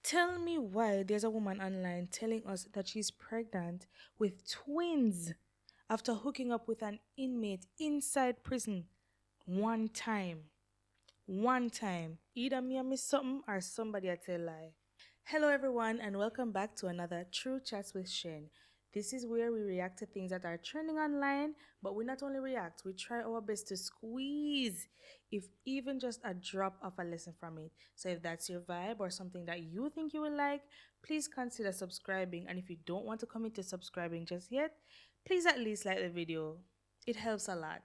Tell me why there's a woman online telling us that she's pregnant with twins after hooking up with an inmate inside prison one time. One time. Either me I miss something or somebody I tell lie. Hello everyone and welcome back to another True Chats with Shen. This is where we react to things that are trending online, but we not only react, we try our best to squeeze, if even just a drop of a lesson from it. So if that's your vibe or something that you think you will like, please consider subscribing. And if you don't want to commit to subscribing just yet, please at least like the video. It helps a lot.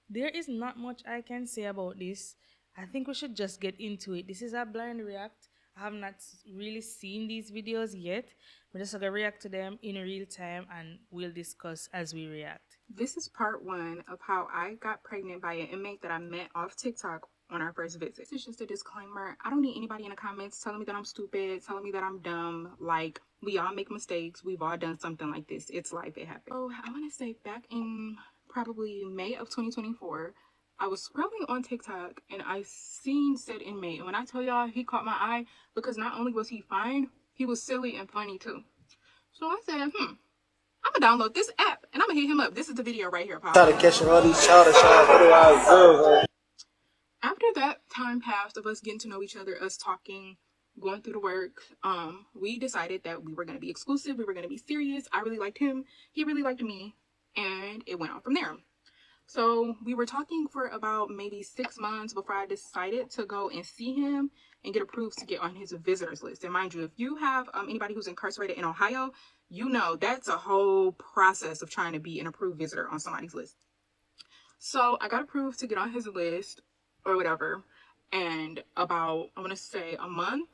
There is not much I can say about this. I think we should just get into it. This is a blind react. I have not really seen these videos yet. We're just gonna react to them in real time and we'll discuss as we react. This is part one of how I got pregnant by an inmate that I met off TikTok on our first visit. This is just a disclaimer. I don't need anybody in the comments telling me that I'm stupid, telling me that I'm dumb. Like, we all make mistakes. We've all done something like this. It's life. It happens. So I want to say back in probably May of 2024, I was scrolling on TikTok and I seen said inmate. And when I tell y'all, he caught my eye because not only was he fine, he was silly and funny too. So I said, I'm gonna download this app and I'm gonna hit him up. This is the video right here, Paul. Try to catch all these childish videos. After that time passed of us getting to know each other, us talking, going through the work, we decided that we were gonna be exclusive. We were gonna be serious. I really liked him. He really liked me, and it went on from there. So we were talking for about maybe 6 months before I decided to go and see him and get approved to get on his visitors list. And mind you, if you have anybody who's incarcerated in Ohio, you know that's a whole process of trying to be an approved visitor on somebody's list. So I got approved to get on his list or whatever. And about, I want to say a month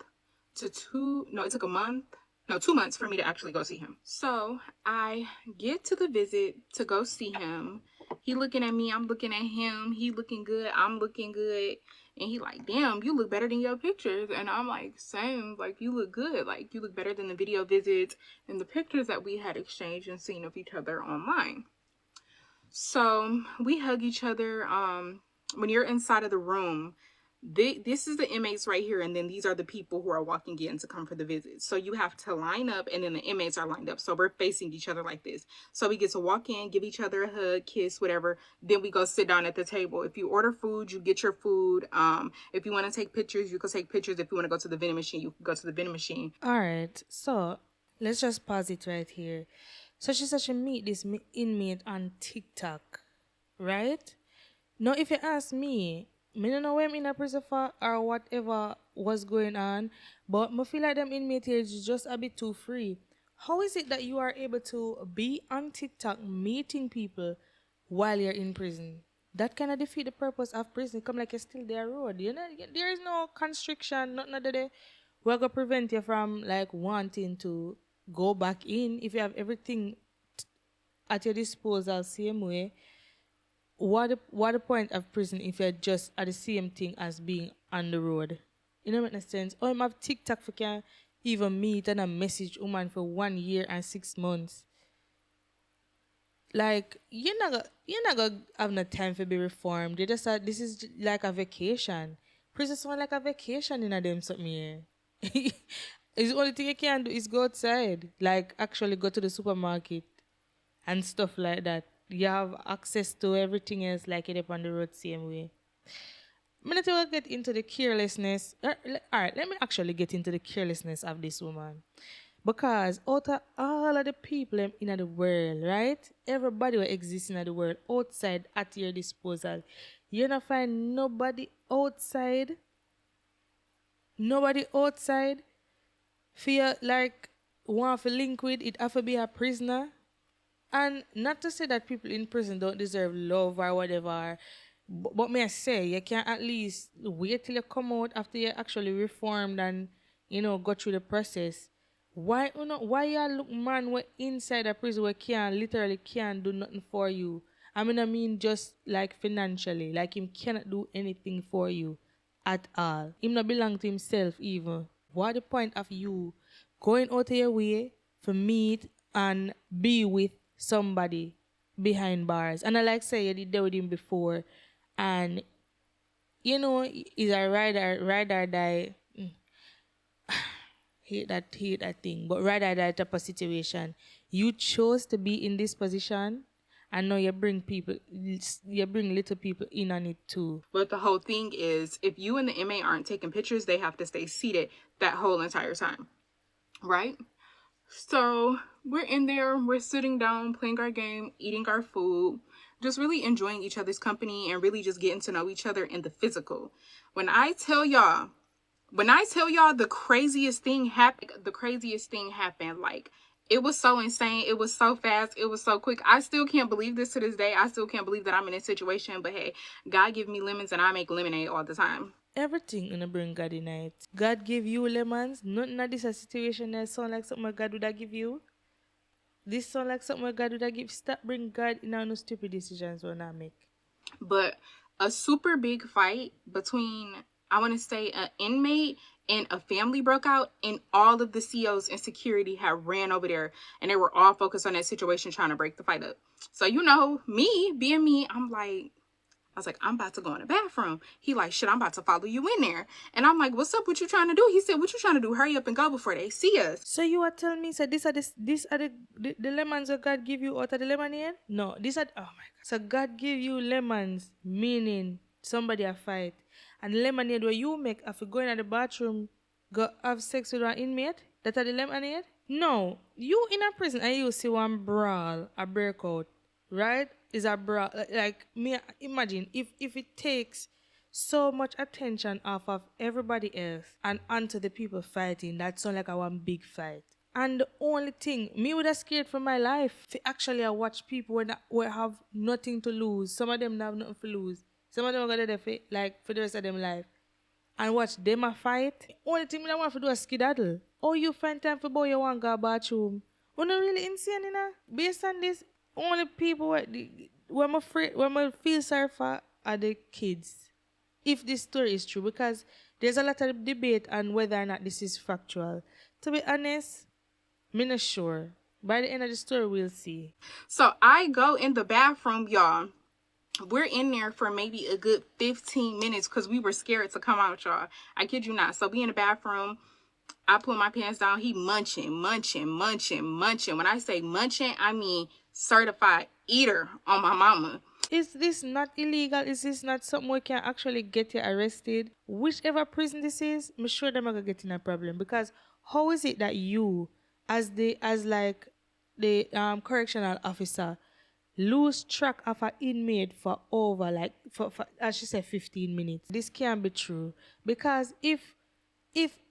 to it took a month. No, 2 months for me to actually go see him. So I get to the visit to go see him. He looking at me, I'm looking at him. He looking good, I'm looking good. And he like, damn, you look better than your pictures. And I'm like, same, like, you look good. Like, you look better than the video visits and the pictures that we had exchanged and seen of each other online. So we hug each other. When you're inside of the room, this is the inmates right here, and then these are the people who are walking in to come for the visit. So you have to line up, and then the inmates are lined up. So we're facing each other like this. So we get to walk in, give each other a hug, kiss, whatever. Then we go sit down at the table. If you order food, you get your food. If you want to take pictures, you can take pictures. If you want to go to the vending machine, you can go to the vending machine. All right, so let's just pause it right here. So she said she meet this inmate on TikTok, right? Now, if you ask me don't know where I'm in a prison for or whatever was going on, but I feel like them inmate here is just a bit too free. How is it that you are able to be on TikTok meeting people while you're in prison? That kind of defeat the purpose of prison. Come like you're still there road. You know, there is no constriction, nothing of that. We're gonna prevent you from like wanting to go back in if you have everything at your disposal same way. What the point of prison if you're just at the same thing as being on the road? You know what makes sense? Or I have TikTok for can even meet and a message woman for 1 year and 6 months. Like you're not gonna have no time for be reformed. You just this is like a vacation. Prison sound like a vacation in a them something here. It's the only thing you can do is go outside. Like actually go to the supermarket and stuff like that. You have access to everything else like it up on the road same way. I'm not going to get into the carelessness. All right, let me actually get into the carelessness of this woman. Because out of all of the people in the world, right? Everybody who exists in the world outside at your disposal. You're not find nobody outside. Nobody outside. Fear like want to link with it have to be a prisoner. And not to say that people in prison don't deserve love or whatever, but may I say, you can at least wait till you come out after you actually reformed and, go through the process. Why you look man we inside a prison where literally can't do nothing for you? I mean just like financially, like him cannot do anything for you at all. Him not belong to himself even. What the point of you going out of your way for meet and be with somebody behind bars? And I like say you did that with him before, and he's a ride or die. hate that thing. But rather that type of situation, you chose to be in this position, and now you bring little people in on it too. But the whole thing is, if you and the inmate aren't taking pictures, they have to stay seated that whole entire time, right? So we're in there, we're sitting down, playing our game, eating our food, just really enjoying each other's company and really just getting to know each other in the physical. When I tell y'all the craziest thing happened, like, it was so insane. It was so fast. It was so quick. I still can't believe this to this day. I still can't believe that I'm in this situation. But hey, God give me lemons and I make lemonade all the time. Everything in a bring God in it. God give you lemons. Nothing of this a situation that sound like something God would have give you. This sound like something God would have give. Stop bring God in on no stupid decisions when I make. But a super big fight between, I want to say, an inmate and a family broke out, and all of the COs and security had ran over there, and they were all focused on that situation trying to break the fight up. So, me being me, I was like, I'm about to go in the bathroom. He like, shit, I'm about to follow you in there. And I'm like, what's up? What you trying to do? He said, what you trying to do? Hurry up and go before they see us. So you are telling me, so these are the lemons that God give you out of the lemonade? No, these are, oh my God. So God give you lemons, meaning somebody a fight. And lemonade where you make after going to the bathroom, go have sex with an inmate? That are the lemonade? No, you in a prison and you see one brawl, a breakout, right? Is a brawl. Like me, imagine if it takes so much attention off of everybody else and onto the people fighting, that sound like a one big fight. And the only thing, me would have scared for my life to actually watch people when have nothing to lose. Some of them have nothing to lose. Some of them are gonna there for, like, for the rest of them life. And watch them a fight. Only thing I want to do is skedaddle. Oh, you find time for boy you want to go bathroom. You're not really insane, you know? Based on this, only people when I feel sorry for are the kids. If this story is true, because there's a lot of debate on whether or not this is factual. To be honest, I'm not sure. By the end of the story, we'll see. So I go in the bathroom, y'all. We're in there for maybe a good 15 minutes because we were scared to come out, y'all. I kid you not. So we in the bathroom. I put my pants down. He munching. When I say munching, I mean certified eater on my mama. Is this not illegal? Is this not something we can actually get you arrested? Whichever prison this is, I'm sure they're gonna get in a problem. Because how is it that you, as the correctional officer, lose track of an inmate for over, like, for as she said, 15 minutes? This can't be true. Because if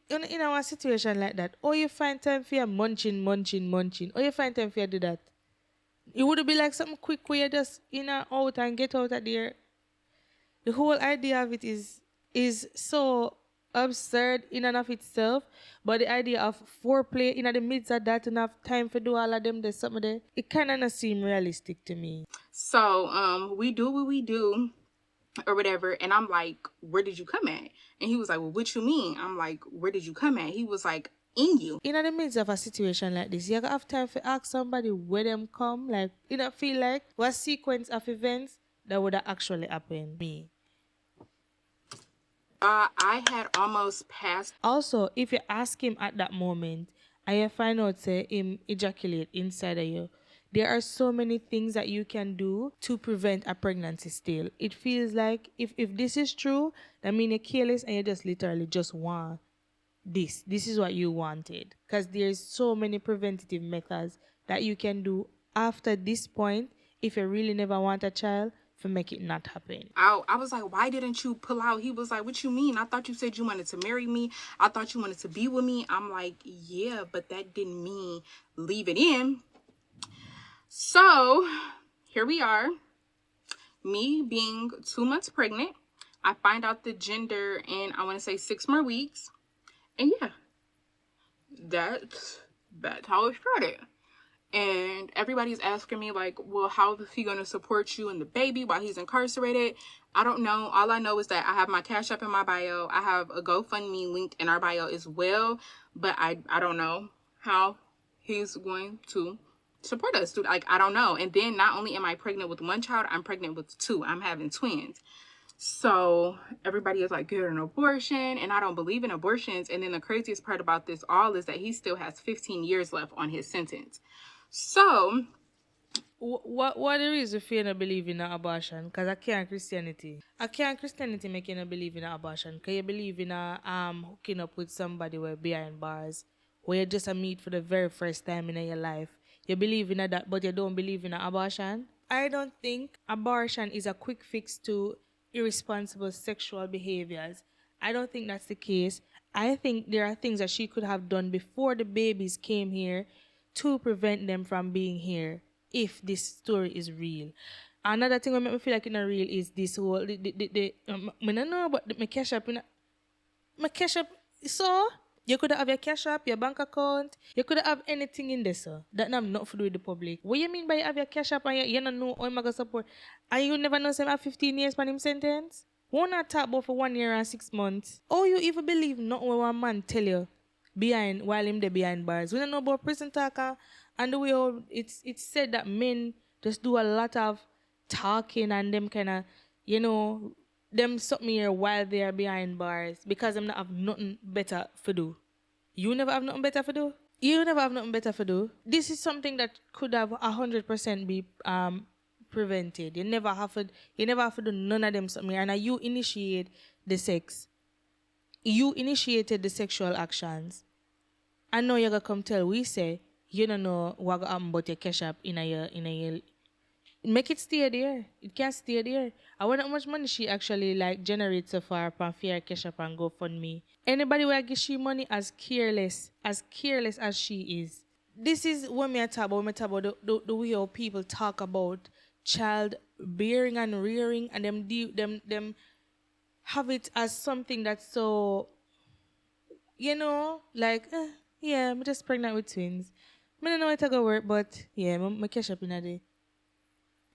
in our situation like that, or you find time for you munching, or you find time for you do that, it would be like something quick where you just in and out and get out of there. The whole idea of it is so absurd in and of itself. But the idea of foreplay in the midst of that and have time for do all of them, there's something there, it kind of not seem realistic to me. So we do what we do or whatever, and I'm like, where did you come at? And he was like, well, what you mean? I'm like, where did you come at? He was like, in you. In the midst of a situation like this, you gotta have time to ask somebody where them come. Like, you don't feel like what sequence of events that would have actually happened. Me. I had almost passed. Also, if you ask him at that moment and you find out say him ejaculate inside of you, there are so many things that you can do to prevent a pregnancy still. It feels like if this is true, that means you're careless and you just literally just want this. This is what you wanted. Because there's so many preventative methods that you can do after this point if you really never want a child to make it not happen. I was like, why didn't you pull out? He was like, what you mean? I thought you said you wanted to marry me. I thought you wanted to be with me. I'm like, yeah, but that didn't mean leave it in. So here we are, me being 2 months pregnant. I find out the gender in, I want to say, 6 more weeks. And yeah, that's how it started. And everybody's asking me, like, well, how is he going to support you and the baby while he's incarcerated? I don't know. All I know is that I have my Cash App in my bio. I have a GoFundMe linked in our bio as well. But I don't know how he's going to support us. Like, I don't know. And then not only am I pregnant with one child, I'm pregnant with two. I'm having twins. So everybody is like, get an abortion, and I don't believe in abortions. And then the craziest part about this all is that he still has 15 years left on his sentence. So What the reason for you not believe in a abortion? Because I can't Christianity. I can't Christianity make you not believe in a abortion. Because you believe in a hooking up with somebody where behind bars, where you just a meet for the very first time in your life. You believe in a that, but you don't believe in a abortion. I don't think abortion is a quick fix to irresponsible sexual behaviors. I don't think that's the case. I think there are things that she could have done before the babies came here to prevent them from being here if this story is real. Another thing that make me feel like it's not real is this whole I don't know but my cash app my cash app so you could have your cash app, your bank account, you could have anything in there, so that I'm not for do with the public. What you mean by have your cash app and you don't know how I'm gonna support? And you never know some have 15 years for him sentence? Why not talk about for 1 year and 6 months? Or you even believe not what one man tell you behind while him there behind bars? We don't know about prison talk and the way how it's said that men just do a lot of talking and them kind of, you know, them something here while they are behind bars because them not have nothing better for do. You never have nothing better for do. You never have nothing better for do. This is something that could have 100% be prevented. You never have to do none of them something here. And you initiate the sex. You initiated the sexual actions. I know you're gonna come tell we say you don't know what gonna happen about your cash app in a year. Make it stay there. It can't stay there. I wonder how much money she actually like generates so far from Fair Cash App and GoFundMe. Anybody will give she money as careless as she is. This is when me talk about when me talk about the way how people talk about child bearing and rearing and them have it as something that's so like yeah, I'm just pregnant with twins. I don't know how to go work, but yeah, my cash up in a day.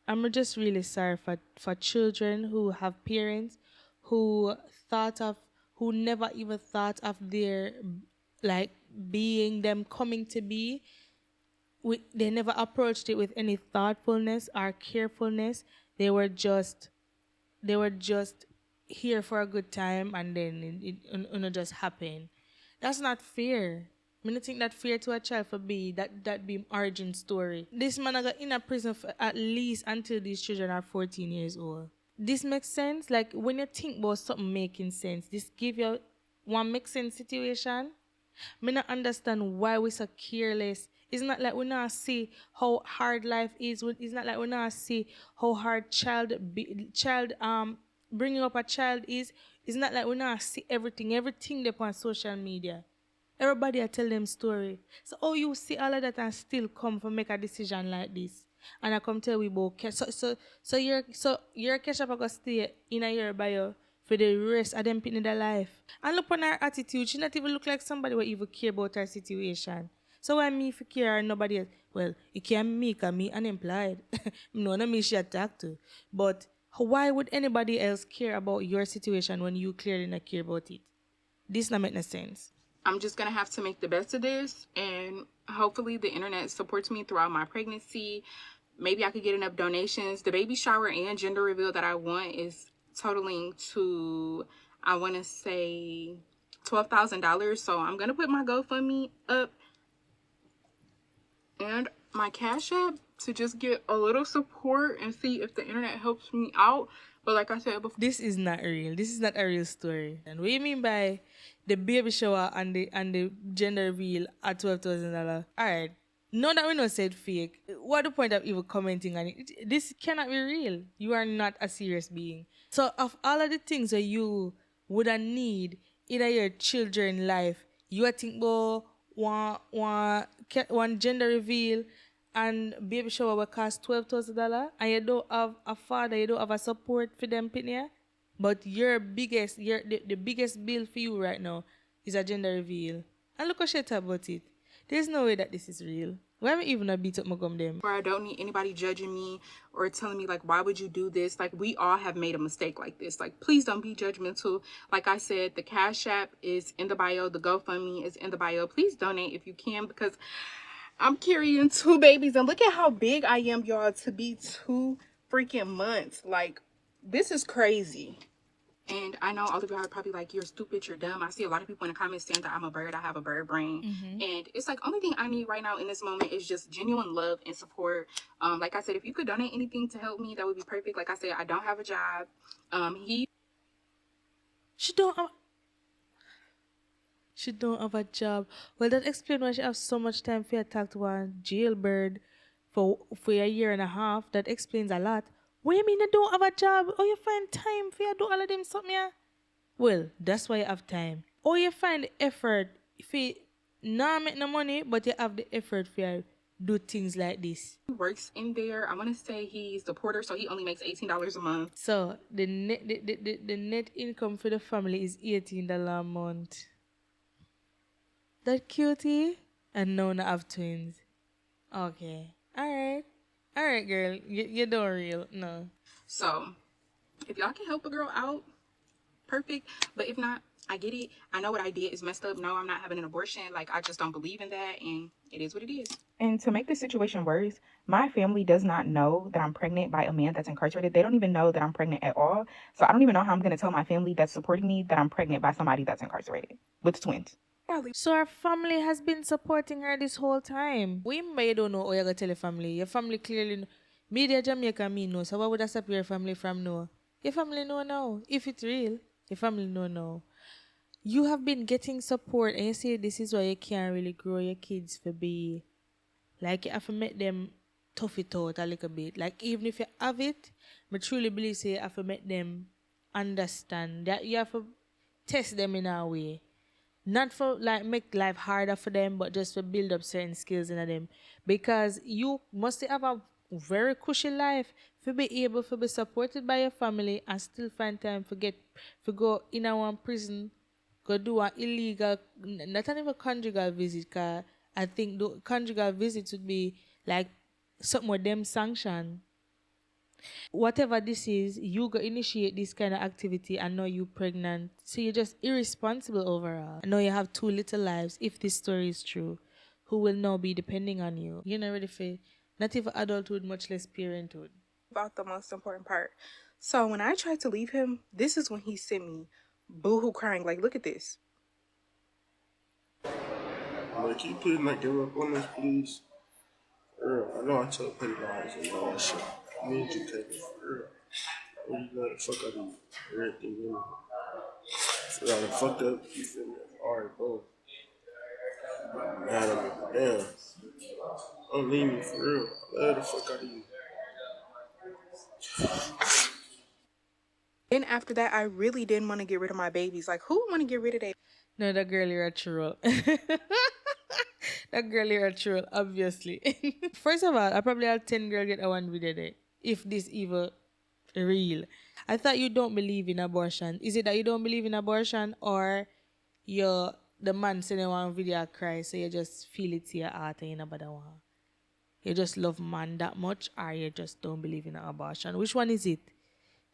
I'm just really sorry for children who have parents who thought of who never even thought of their like being them coming to be. They never approached it with any thoughtfulness or carefulness. They were just they were just here for a good time and then it just happened. That's not fair. I don't think that fair to a child for be that be origin story. This man I got in a prison for at least until these children are 14 years old. This makes sense. Like when you think about something making sense, this give you one make sense situation. Me not understand why we so careless. It's not like we not see how hard life is. It's not like we not see how hard child bringing up a child is. It's not like we not see everything they on social media. Everybody I tell them story. So oh you see all of that and still come for make a decision like this. And I come tell we both so your cash up go stay in a year by you for the rest of them in their life. And look on her attitude, she not even look like somebody who even care about her situation. So why me if you care and nobody else? Well, it can't me cause me unemployed. No, not me she attack to. But why would anybody else care about your situation when you clearly not care about it? This not make no sense. I'm just going to have to make the best of this. And hopefully the internet supports me throughout my pregnancy. Maybe I could get enough donations. The baby shower and gender reveal that I want is totaling to, I want to say, $12,000. So I'm going to put my GoFundMe up and my Cash App to just get a little support and see if the internet helps me out. But like I said before, this is not real. This is not a real story. And what do you mean by the baby shower and the gender reveal at $12,000? All right. Know that we not said fake. What the point of even commenting on it? This cannot be real. You are not a serious being. So of all of the things that you would need in your children life, you are think about one gender reveal and baby shower will cost $12,000 and you don't have a father, you don't have a support for them pitney. But the biggest bill for you right now is a gender reveal. And look how she talk about it. There's no way that this is real. Why am I even a beat up my gum them? where I don't need anybody judging me or telling me, like, why would you do this? Like, we all have made a mistake like this. Like, please don't be judgmental. Like I said, the Cash App is in the bio. The GoFundMe is in the bio. Please donate if you can because I'm carrying 2 babies. And look at how big I am, y'all, to be 2 freaking months. Like, this is crazy. And I know all of y'all are probably like, you're stupid, you're dumb. I see a lot of people in the comments saying that I'm a bird, I have a bird brain. And it's like, only thing I need right now in this moment is just genuine love and support. Like I said, if you could donate anything to help me, that would be perfect. Like I said, I don't have a job. She don't have, she don't have a job. Well, that explains why she has so much time for attack to one jailbird for a year and a half. That explains a lot. What you mean you don't have a job? Oh, you find time for you do all of them something, yeah? Well, that's why you have time. Or you find the effort if you not make no money, but you have the effort for you do things like this. Works in there. I want to say he's the porter, so he only makes $18 a month. So the net income for the family is $18 a month. That cutie? And now I have twins. Okay. Alright. Alright, girl. You don't real. No. So if y'all can help a girl out, perfect. But if not, I get it. I know what I did is messed up. No, I'm not having an abortion. Like, I just don't believe in that, and it is what it is. And to make the situation worse, my family does not know that I'm pregnant by a man that's incarcerated. They don't even know that I'm pregnant at all. So I don't even know how I'm going to tell my family that's supporting me that I'm pregnant by somebody that's incarcerated with twins. So her family has been supporting her this whole time. We may don't know how you gonna tell your family. Your family clearly know. Media Jamaica me know. So why would I stop your family from know? Your family know now. If it's real, your family know now. You have been getting support and you say this is why you can't really grow your kids for be like you have to make them tough it out a little bit. Like even if you have it, I truly believe say you have to make them understand that you have to test them in a way. Not for like make life harder for them, but just to build up certain skills in them. Because you must have a very cushy life to be able to be supported by your family and still find time to go in a one prison, go do an illegal, not even conjugal visit. Cause I think the conjugal visit would be like something with them sanction. Whatever this is, you go initiate this kind of activity and now you pregnant. So you're just irresponsible overall. I know you have two little lives, if this story is true, who will now be depending on you. You're not ready for not even adulthood, much less parenthood. About the most important part. So when I tried to leave him, this is when he sent me boohoo crying. Like, look at this. Like, can you please not give up on this, please? Girl, I know I told petty lies and all that shit. I need you to take it for real. What you got to fuck up and everything, you know? You got to fuck up, you feel me? Alright, bro. Mad at me. Damn. Don't leave me for real. I love the fuck out of you. Then after that, I really didn't want to get rid of my babies. Like, who want to get rid of their No, that girl you're a troll. That girl you're a troll, obviously. First of all, I probably had 10 girl get a one video there. If this even real. I thought you don't believe in abortion. Is it that you don't believe in abortion or you're the man sending one video cry so you just feel it to your heart and you nobody want? You just love man that much or you just don't believe in abortion? Which one is it?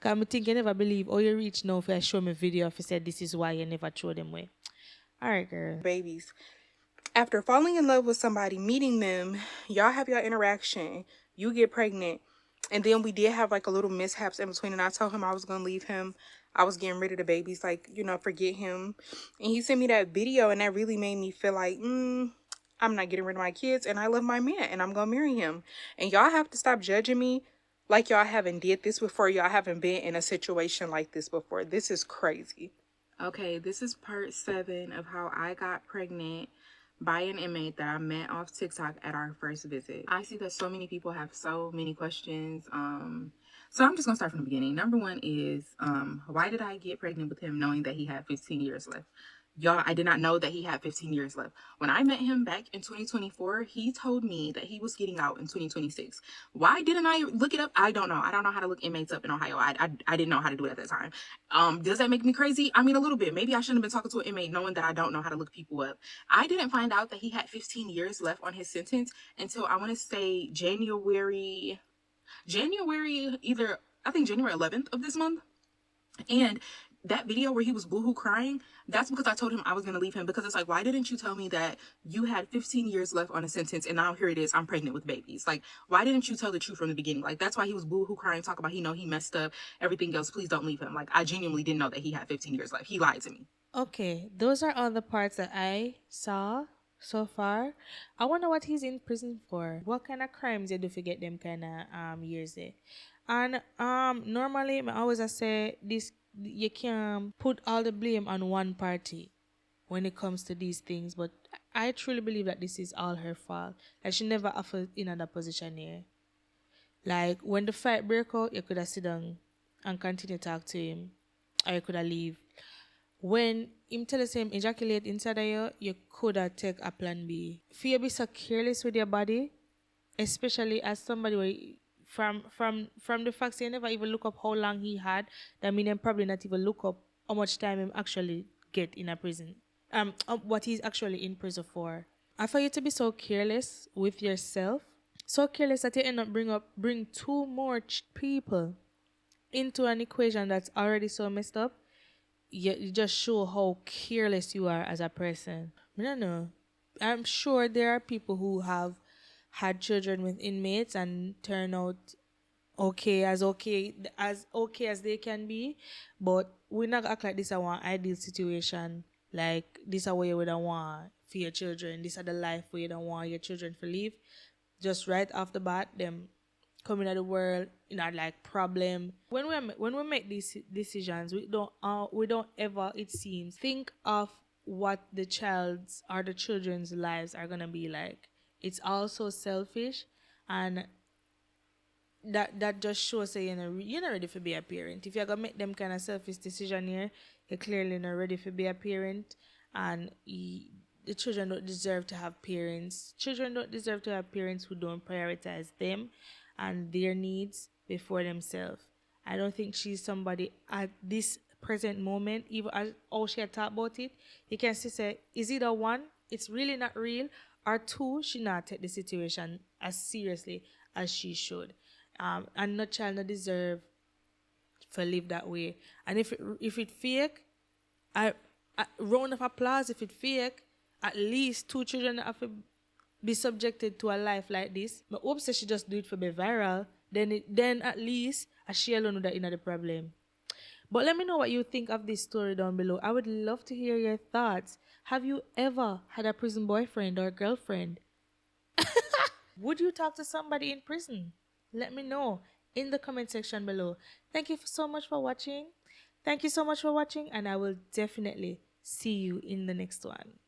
Because I think you never believe or you reach now if you show me video if you said this is why you never throw them away. Alright, girl. babies? After falling in love with somebody, meeting them, y'all have your interaction, you get pregnant, and then we did have like a little mishaps in between, and I told him I was gonna leave him. I was getting rid of the babies, like, you know, forget him. And he sent me that video, and that really made me feel like, I'm not getting rid of my kids, and I love my man, and I'm gonna marry him. And y'all have to stop judging me like y'all haven't did this before. Y'all haven't been in a situation like this before. This is crazy. Okay, this is part 7 of how I got pregnant by an inmate that I met off TikTok at our first visit. I see that so many people have so many questions. So I'm just gonna start from the beginning. Number one is, why did I get pregnant with him knowing that he had 15 years left? Y'all, I did not know that he had 15 years left. When I met him back in 2024, he told me that he was getting out in 2026. Why didn't I look it up? I don't know. I don't know how to look inmates up in Ohio. I didn't know how to do it at that time. Does that make me crazy? I mean, a little bit. Maybe I shouldn't have been talking to an inmate knowing that I don't know how to look people up. I didn't find out that he had 15 years left on his sentence until I want to say January, either I think January 11th of this month. And that video where he was boohoo crying, that's because I told him I was going to leave him, because it's like, why didn't you tell me that you had 15 years left on a sentence and now here it is, I'm pregnant with babies? Like, why didn't you tell the truth from the beginning? Like, that's why he was boohoo crying, talk about he messed up, everything else, please don't leave him. Like, I genuinely didn't know that he had 15 years left. He lied to me. Okay, those are all the parts that I saw so far. I wonder what he's in prison for. What kind of crimes you do to get them kind of years there? And normally I always I say this, you can put all the blame on one party when it comes to these things, but I truly believe that this is all her fault. Like she never offered in that position here. Like when the fight broke out, you could have sit down and continue to talk to him, or you could have leave. When him tell us him ejaculate inside of you, you could have take a plan B. If you be so careless with your body, especially as somebody where from the facts you never even look up how long he had, that mean them probably not even look up how much time him actually get in a prison. What he's actually in prison for. And for you to be so careless with yourself, so careless that you end up bring two more people into an equation that's already so messed up, you just show how careless you are as a person. I don't know. I'm sure there are people who have had children with inmates and turn out okay as they can be, but we not act like this is one ideal situation. Like this is where you would want for your children. This is the life where you don't want your children to live. Just right off the bat, them coming out of the world in our like problem. When we make these decisions, we don't ever, it seems, think of what the child's or the children's lives are gonna be like. It's also selfish, and that just shows that you're not ready to be a parent. If you're gonna make them kind of selfish decision here, you're clearly not ready to be a parent, and the children don't deserve to have parents. Children don't deserve to have parents who don't prioritize them and their needs before themselves. I don't think she's somebody at this present moment, even as all she had thought about it, you can see say, is either one, it's really not real, or two, she not take the situation as seriously as she should. And no child no deserve to live that way. And if it fake, I, round of applause. If it fake, at least two children have to be subjected to a life like this. But hope say she just do it for be viral. Then at least she alone know that you know the problem. But let me know what you think of this story down below. I would love to hear your thoughts. Have you ever had a prison boyfriend or girlfriend? Would you talk to somebody in prison? Let me know in the comment section below. Thank you so much for watching. Thank you so much for watching, and I will definitely see you in the next one.